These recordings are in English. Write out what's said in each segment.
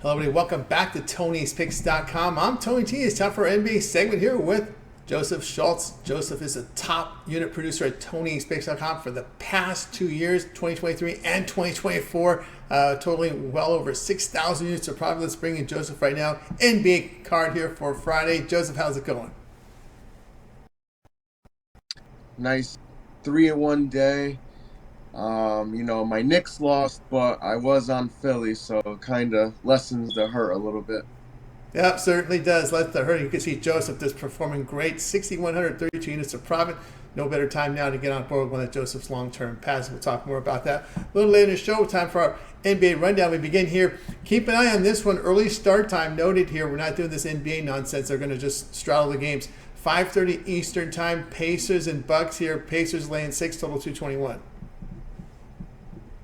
Hello, everybody. Welcome back to Tony'sPicks.com. I'm Tony T. It's time for our NBA segment here with Joseph Schultz. Joseph is a top unit producer at Tony'sPicks.com for the past 2 years, 2023 and 2024, totaling well over 6,000 units of profit. Let's bring in Joseph right now. NBA card here for Friday. Joseph, how's it going? Nice 3-1 day. My Knicks lost, but I was on Philly, so it kind of lessens the hurt a little bit. Yeah, certainly does. Let the hurt. You can see Joseph just performing great. 6,132 units of profit. No better time now to get on board with one of Joseph's long-term passes. We'll talk more about that a little later in the show. Time for our NBA rundown. We begin here. Keep an eye on this one. Early start time noted here. We're not doing this NBA nonsense. They're going to just straddle the games. 5:30 Eastern time. Pacers and Bucks here. Pacers laying 6, total 221.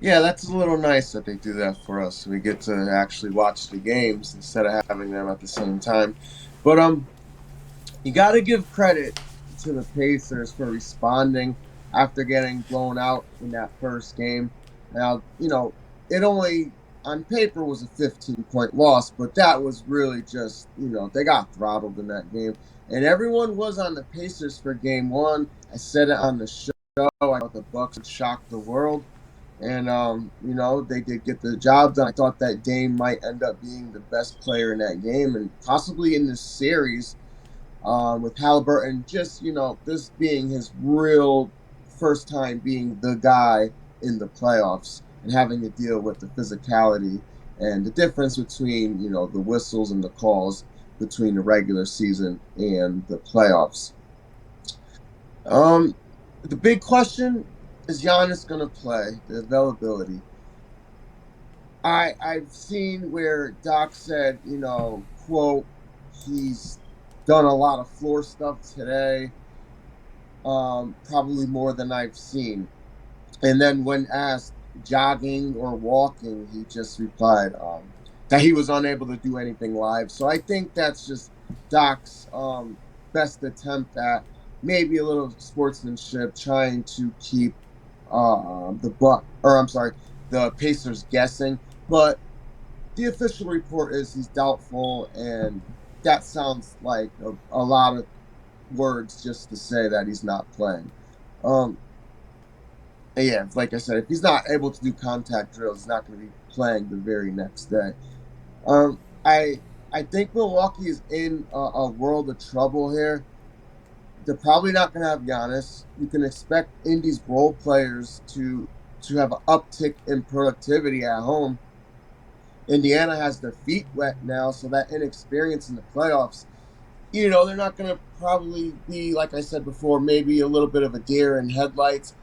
Yeah, that's a little nice that they do that for us. We get to actually watch the games instead of having them at the same time. But you got to give credit to the Pacers for responding after getting blown out in that first game. Now, it only on paper was a 15-point loss, but that was really just, they got throttled in that game. And everyone was on the Pacers for game one. I said it on the show. I thought the Bucks would shock the world. And, they did get the job done. I thought that Dame might end up being the best player in that game and possibly in this series with Halliburton. Just, this being his real first time being the guy in the playoffs and having to deal with the physicality and the difference between, the whistles and the calls between the regular season and the playoffs. The big question is Giannis going to play? The availability. I've seen where Doc said, quote, he's done a lot of floor stuff today, probably more than I've seen. And then when asked jogging or walking, he just replied that he was unable to do anything live. So I think that's just Doc's best attempt at maybe a little sportsmanship, trying to keep the Pacers guessing, but the official report is he's doubtful, and that sounds like a lot of words just to say that he's not playing. Yeah, like I said, if he's not able to do contact drills, he's not going to be playing the very next day. I think Milwaukee is in a world of trouble here. They're probably not going to have Giannis. You can expect Indy's role players to have an uptick in productivity at home. Indiana has their feet wet now, so that inexperience in the playoffs, they're not going to probably be, like I said before, maybe a little bit of a deer in headlights.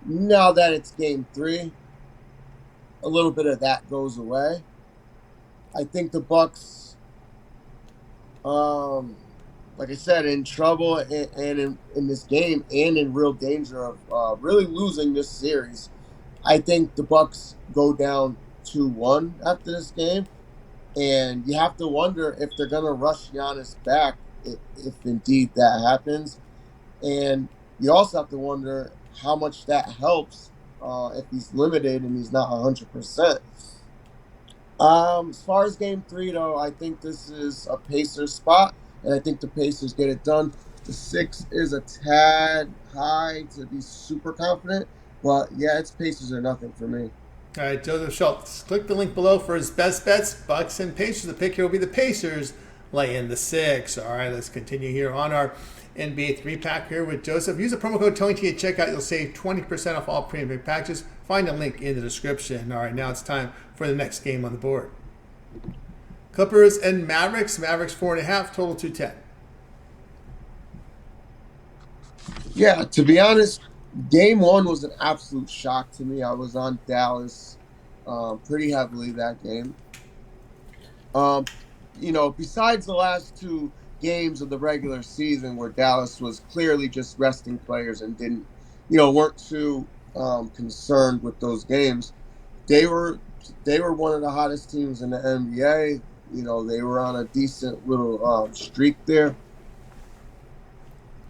Now that it's game 3, a little bit of that goes away. I think the Bucks, like I said, in trouble and in this game and in real danger of really losing this series. I think the Bucks go down 2-1 after this game, and you have to wonder if they're going to rush Giannis back if indeed that happens. And you also have to wonder how much that helps if he's limited and he's not 100%. As far as game 3, though, I think this is a Pacers spot. And I think the Pacers get it done. The 6 is a tad high to be super confident. But, yeah, it's Pacers or nothing for me. All right, Joseph Schultz. Click the link below for his best bets. Bucks and Pacers. The pick here will be the Pacers laying the 6. All right, let's continue here on our NBA 3-pack here with Joseph. Use the promo code TonyT at checkout. You'll save 20% off all premium packages. Find a link in the description. All right, now it's time for the next game on the board. Clippers and Mavericks. Mavericks 4.5, total 210. Yeah, to be honest, game 1 was an absolute shock to me. I was on Dallas pretty heavily that game. Besides the last 2 games of the regular season where Dallas was clearly just resting players and weren't too concerned with those games, they were one of the hottest teams in the NBA. They were on a decent little streak there.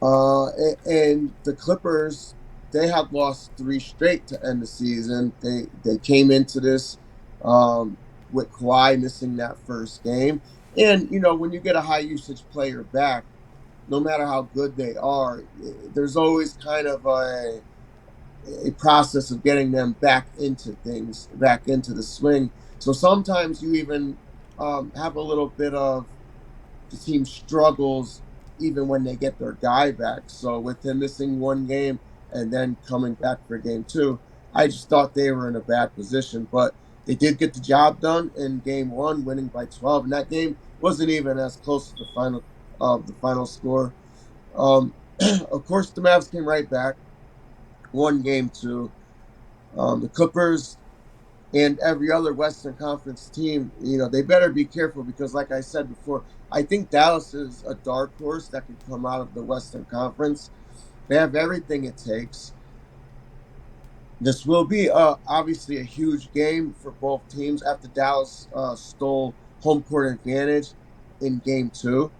And the Clippers, they have lost 3 straight to end the season. They came into this with Kawhi missing that first game. And, when you get a high usage player back, no matter how good they are, there's always kind of a process of getting them back into things, back into the swing. So sometimes you even have a little bit of the team struggles even when they get their guy back. So with him missing one game and then coming back for game two, I just thought they were in a bad position. But they did get the job done in game one, winning by 12. And that game wasn't even as close to the final score. Of course, the Mavs came right back, won game two. The Clippers and every other Western Conference team, they better be careful because, like I said before, I think Dallas is a dark horse that could come out of the Western Conference. They have everything it takes. This will be obviously a huge game for both teams after Dallas stole home court advantage in game two.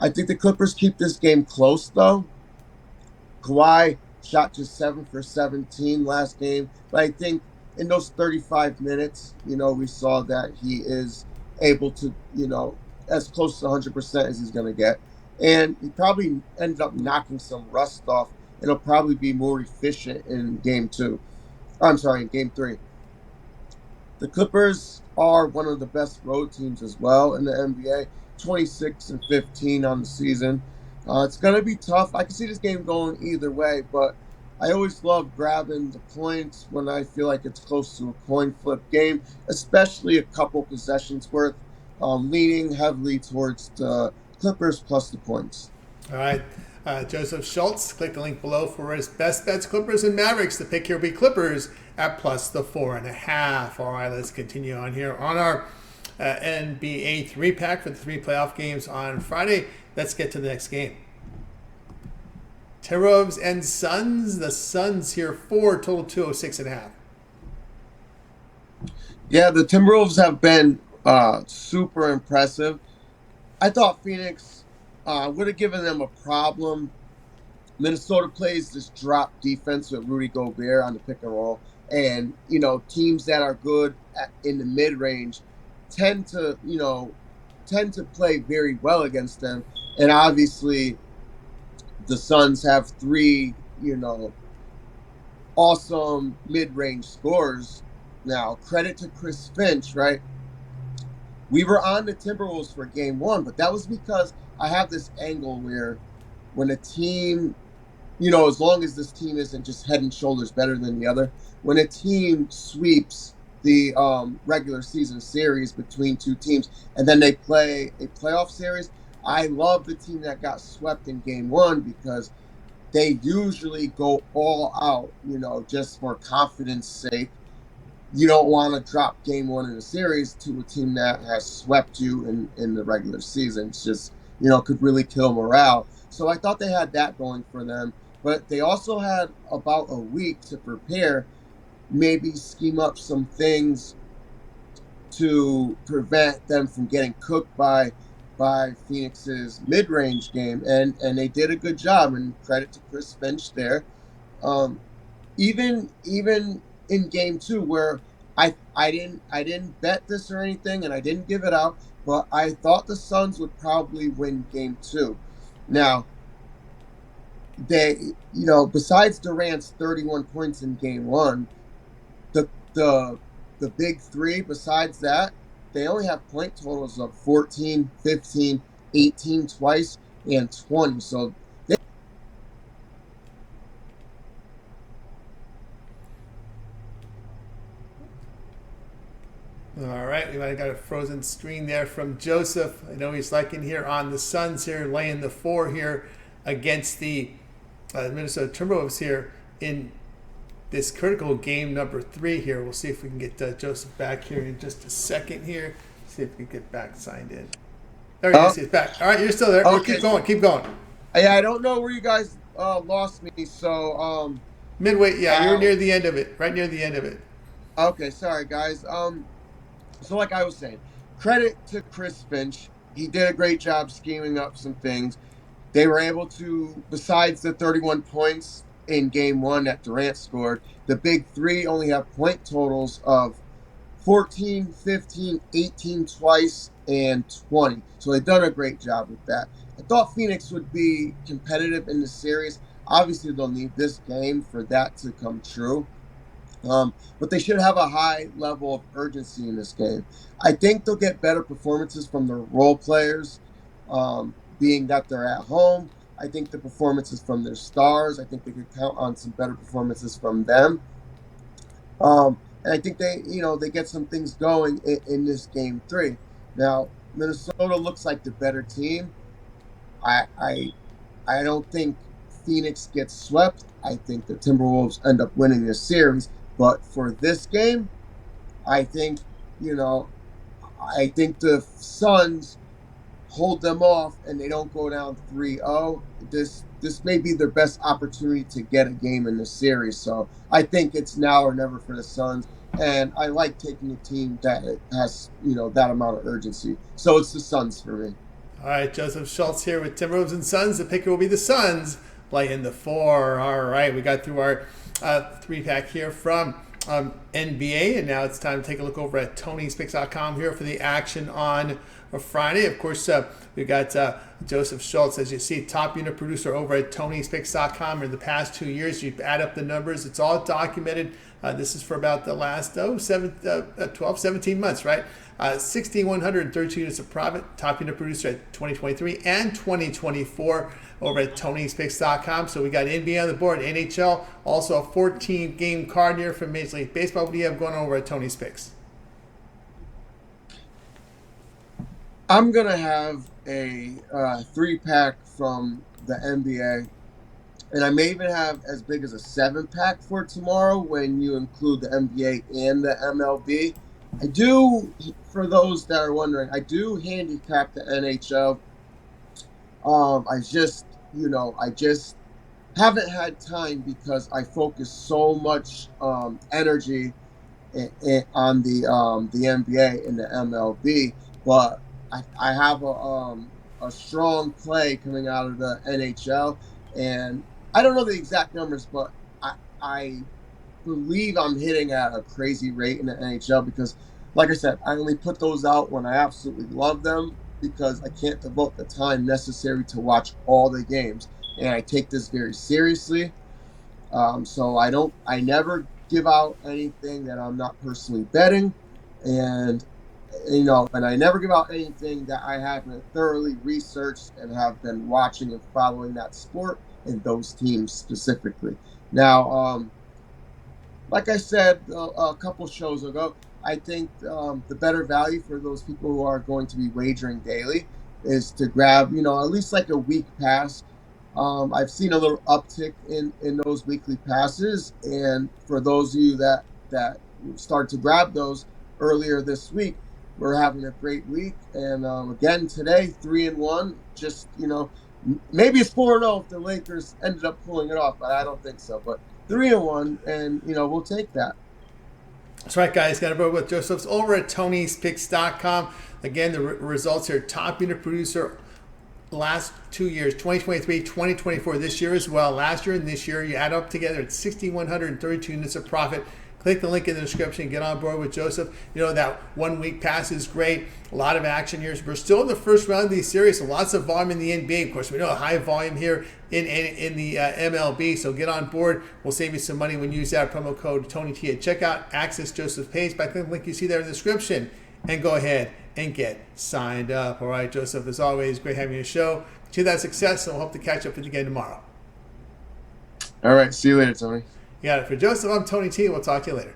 I think the Clippers keep this game close, though. Kawhi shot just 7 for 17 last game, but I think in those 35 minutes, we saw that he is able to, as close to 100% as he's going to get. And he probably ended up knocking some rust off. It'll probably be more efficient in game two. I'm sorry, in game three. The Clippers are one of the best road teams as well in the NBA, 26-15 on the season. It's going to be tough. I can see this game going either way, but I always love grabbing the points when I feel like it's close to a coin flip game, especially a couple possessions worth, leaning heavily towards the Clippers plus the points. All right. Joseph Schultz, click the link below for his best bets, Clippers and Mavericks. The pick here will be Clippers at plus the 4.5. All right, let's continue on here on our NBA 3-pack for the 3 playoff games on Friday. Let's get to the next game. Timberwolves and Suns. The Suns here 4, total 206.5. Yeah, the Timberwolves have been super impressive. I thought Phoenix would have given them a problem. Minnesota plays this drop defense with Rudy Gobert on the pick and roll. And, teams that are good in the mid-range tend to play very well against them. And obviously, the Suns have 3, awesome mid-range scorers. Now, credit to Chris Finch, right? We were on the Timberwolves for game one, but that was because I have this angle where when a team, as long as this team isn't just head and shoulders better than the other, when a team sweeps the regular season series between two teams and then they play a playoff series, I love the team that got swept in game one because they usually go all out, just for confidence sake. You don't want to drop game one in a series to a team that has swept you in the regular season. It's just, could really kill morale. So I thought they had that going for them. But they also had about a week to prepare, maybe scheme up some things to prevent them from getting cooked by Phoenix's mid-range game. And they did a good job, and credit to Chris Finch there. Even in game two, where I didn't bet this or anything, and I didn't give it out, but I thought the Suns would probably win game two. Now, they, besides Durant's 31 points in game one, the big three, besides that, they only have point totals of 14, 15, 18 twice, and 20. So all right, we might have got a frozen screen there from Joseph. I know he's liking here on the Suns here, laying the 4 here against the Minnesota Timberwolves here in this critical game number 3 here. We'll see if we can get Joseph back here in just a second here. See if we can get back signed in. There he is. He's back. All right, you're still there. Okay. Keep going. Yeah, I don't know where you guys lost me. So midway. Yeah, you're near the end of it. Right near the end of it. Okay, sorry guys. So like I was saying, credit to Chris Finch. He did a great job scheming up some things. They were able to, besides the 31 points in game one that Durant scored, the big three only have point totals of 14, 15, 18 twice, and 20. So they've done a great job with that. I thought Phoenix would be competitive in the series. Obviously, they'll need this game for that to come true. But they should have a high level of urgency in this game. I think they'll get better performances from the role players, being that they're at home. I think the performances from their stars, I think they could count on some better performances from them. And I think they get some things going in this game 3. Now, Minnesota looks like the better team. I don't think Phoenix gets swept. I think the Timberwolves end up winning this series. But for this game, I think the Suns hold them off and they don't go down 3-0. This may be their best opportunity to get a game in this series. So I think it's now or never for the Suns. And I like taking a team that has, that amount of urgency. So it's the Suns for me. All right, Joseph Schultz here with Timberwolves and Suns. The picker will be the Suns playing the 4. All right, we got through our 3-pack here from NBA, and now it's time to take a look over at Tony'sPicks.com here for the action on Friday. Of course, we got Joseph Schultz, as you see, top unit producer over at Tony'sPicks.com. In the past 2 years, you add up the numbers. It's all documented. This is for about the last 12, 17 months, right? 6,132 units of profit, top unit producer at 2023 and 2024 over at Tony'sPicks.com. So we got NBA on the board, NHL, also a 14-game card here from Major League Baseball. What do you have going on over at Tony's Picks? I'm going to have a 3-pack from the NBA. And I may even have as big as a 7-pack for tomorrow when you include the NBA and the MLB. I do, for those that are wondering, I do handicap the NHL. I just haven't had time because I focus so much energy on the NBA and the MLB. But I have a strong play coming out of the NHL, and I don't know the exact numbers, but I believe I'm hitting at a crazy rate in the NHL because, like I said, I only put those out when I absolutely love them because I can't devote the time necessary to watch all the games, and I take this very seriously. So I never give out anything that I'm not personally betting, and I never give out anything that I haven't thoroughly researched and have been watching and following that sport and those teams specifically. Now, like I said a couple shows ago, I think the better value for those people who are going to be wagering daily is to grab, at least like a week pass. I've seen a little uptick in those weekly passes, and for those of you that start to grab those earlier this week, we're having a great week. And again today, 3-1. Just maybe it's 4-0 if the Lakers ended up pulling it off, but I don't think so. But 3-1, and we'll take that. That's right, guys. Got to vote with Joseph's over at Tony'sPicks.com. Again, the results here: top unit producer last 2 years, 2023, 2024, this year as well. Last year and this year, you add up together, it's 6,132 units of profit. Click the link in the description. Get on board with Joseph. That 1 week pass is great. A lot of action here. We're still in the first round of these series, so lots of volume in the NBA. Of course, we know a high volume here in the MLB, so get on board. We'll save you some money when you use that promo code TonyT at checkout. Access Joseph's page by clicking the link you see there in the description, and go ahead and get signed up. All right, Joseph, as always, great having you on the show. Continue that success, and we'll hope to catch up with you again tomorrow. All right, see you later, Tony. You got it. For Joseph, I'm Tony T. We'll talk to you later.